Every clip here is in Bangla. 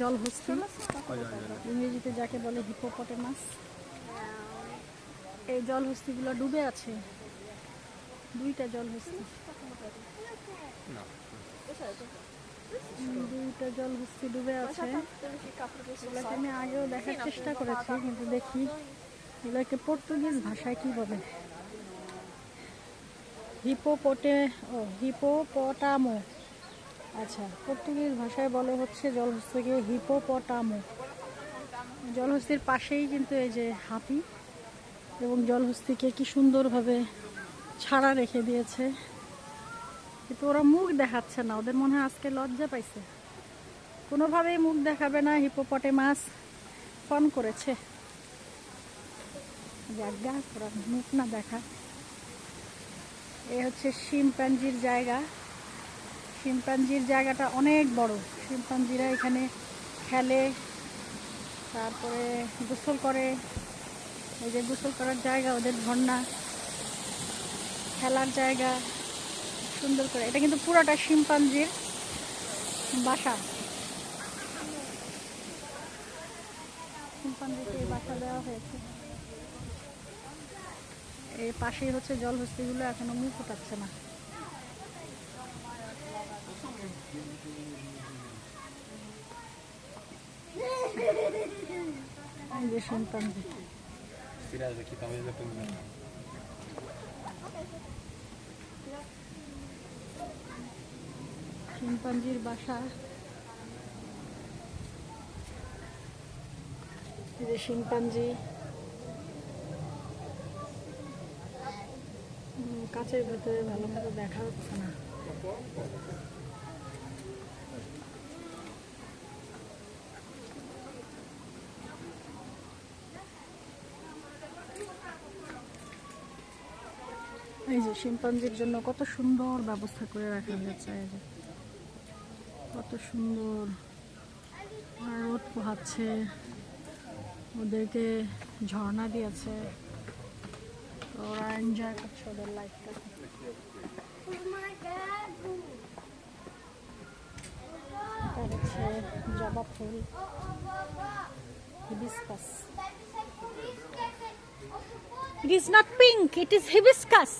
জলহস্তি, ইংরেজিতে যাকে বলে হিপোপটেমাস। এই জলহস্তিগুলো ডুবে আছে, দুইটা জলহস্তি, দুইটা জলহস্তি ডুবে আছে। এগুলোকে আমি আগেও দেখার চেষ্টা করেছি, কিন্তু দেখি এগুলোকে পর্তুগিজ ভাষায় কি বলে। হিপোপটামো, আচ্ছা, পর্তুগিজ ভাষায় বলে হচ্ছে জলহস্তিকে হিপোপটামো। জলহস্তির পাশেই কিন্তু এই যে হাতি, এবং জলহস্তিকে কি সুন্দরভাবে ছাড়া রেখে দিয়েছে, কিন্তু ওরা মুখ দেখাচ্ছে না, ওদের মনে হয় আজকে লজ্জা পাইছে, কোনোভাবেই মুখ দেখাবে না। হিপোপটেমাস ফোন করেছে জায়গা ওরা মুখ না দেখা। এ হচ্ছে শিম্পাঞ্জির জায়গা। শিম্পাঞ্জির জায়গাটা অনেক বড়, শিম্পাঞ্জিরা এখানে খেলে, তারপরে গোসল করে। এই যে গোসল করার জায়গা, ওদের ঝর্ণা, খেলার জায়গা, সুন্দর করে। এটা কিন্তু পুরোটা শিম্পাঞ্জির বাসা, শিম্পাঞ্জিকে বাসা দেওয়া হয়েছে। এই পাশেই হচ্ছে জলহস্তিগুলো এখনো মুখ ফুটাচ্ছে না। এই যে শিম্পাঞ্জি, শিম্পাঞ্জির বাসা। এই যে শিম্পাঞ্জি, কাছের ভেতরে ভালো মতো দেখা হচ্ছে না। এই যে শিম্পাঞ্জির জন্য কত সুন্দর ব্যবস্থা করে রাখা হয়েছে, এই যে কত সুন্দর। রোদ পোহাচ্ছে, ওদেরকে ঝর্ণা দিয়েছে, ওরা এনজয় করছে ওদের লাইফটা। তার হচ্ছে জবা ফুল, hibiscus. It is not pink, it is hibiscus.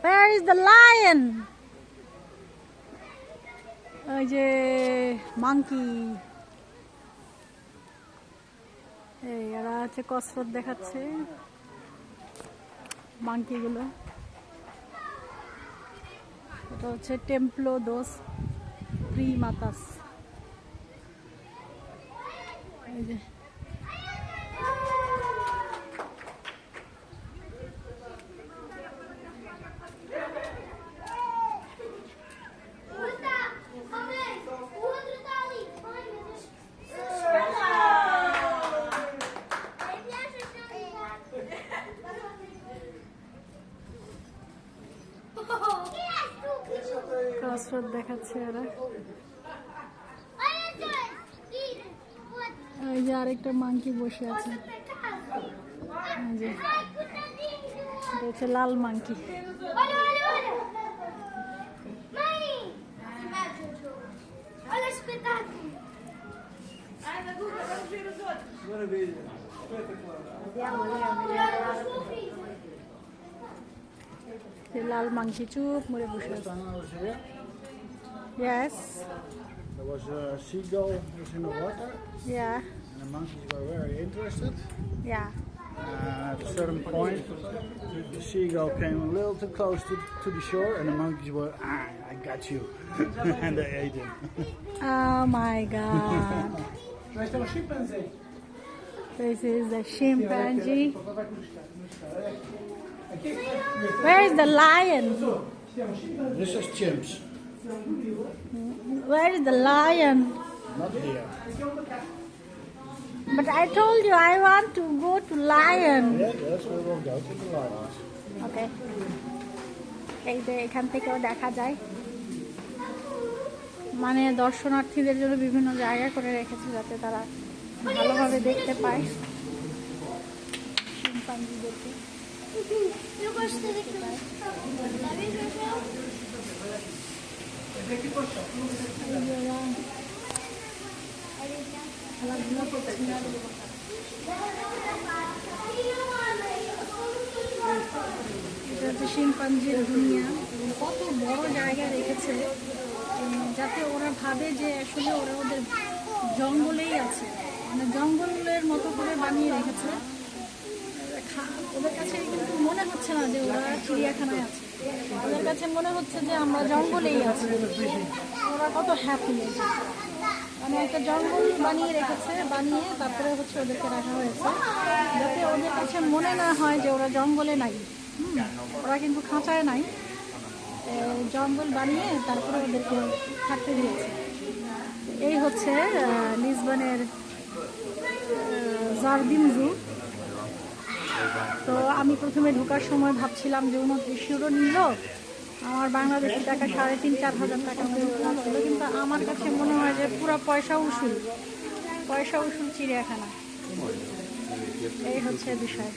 Where is the lion? ওই যে মাংকি, এই এরা হচ্ছে কসরত দেখাচ্ছে মাংকি গুলো। এটা হচ্ছে টেম্পলো দোস প্রিমাতাস। এই যে কসরত দেখাচ্ছে ওরা। এই যে আরেকটা মাংকি বসে আছে, এই যে এটা হচ্ছে লাল মাংকি। লাল মাংকি চুপ মরে বসে আছে। Yes. There was a seagull was in the water. Yeah. And the monkeys were very interested. Yeah. At a certain point, the seagull came a little too close to the shore, and the monkeys were, I got you, and they ate him. Oh my God. This is the chimpanzee. Where is the lion? This is chimps. Where is the lion? Not here. But I told you I want to go to lion. Yes, we will go to the lions. Okay. এই যে এখান থেকেও দেখা যায়, মানে দর্শনার্থীদের জন্য বিভিন্ন জায়গা করে রেখেছে যাতে তারা ভালোভাবে দেখতে পায় শিম্পাঞ্জিদেরকে। Eu gostei daquilo. Tá vendo, João? এই যে ওরা খেলাধুলা করছে। এটা হচ্ছে শিম্পাঞ্জির দুনিয়া এবং কত বড় জায়গা রেখেছে যাতে ওরা ভাবে যে আসলে ওরা ওদের জঙ্গলেই আছে, মানে জঙ্গলের মতো করে বানিয়ে রেখেছে। ওদের কাছে কিন্তু মনে হচ্ছে না যে ওরা চিড়িয়াখানায় আছে, ওদের কাছে মনে হচ্ছে যে আমরা জঙ্গলেই আছি। ওরা কত হ্যাপি, মানে একটা জঙ্গল বানিয়ে রেখেছে, বানিয়ে তারপরে হচ্ছে ওদেরকে রাখা হয়েছে যাতে ওদের কাছে মনে না হয় যে ওরা জঙ্গলে নাই। ওরা কিন্তু খাঁচায় নাই, জঙ্গল বানিয়ে তারপরে ওদেরকে থাকতে দিয়েছে। এই হচ্ছে লিসবনের জার্দিন জু। তো আমি প্রথমে ঢোকার সময় ভাবছিলাম যে 29 ইউরো নিল, আমার বাংলাদেশি টাকা 3,500-4,000 টাকা লাগছিল, কিন্তু আমার কাছে মনে হয় যে পুরো পয়সা উসুল চিড়িয়াখানা। এই হচ্ছে বিষয়।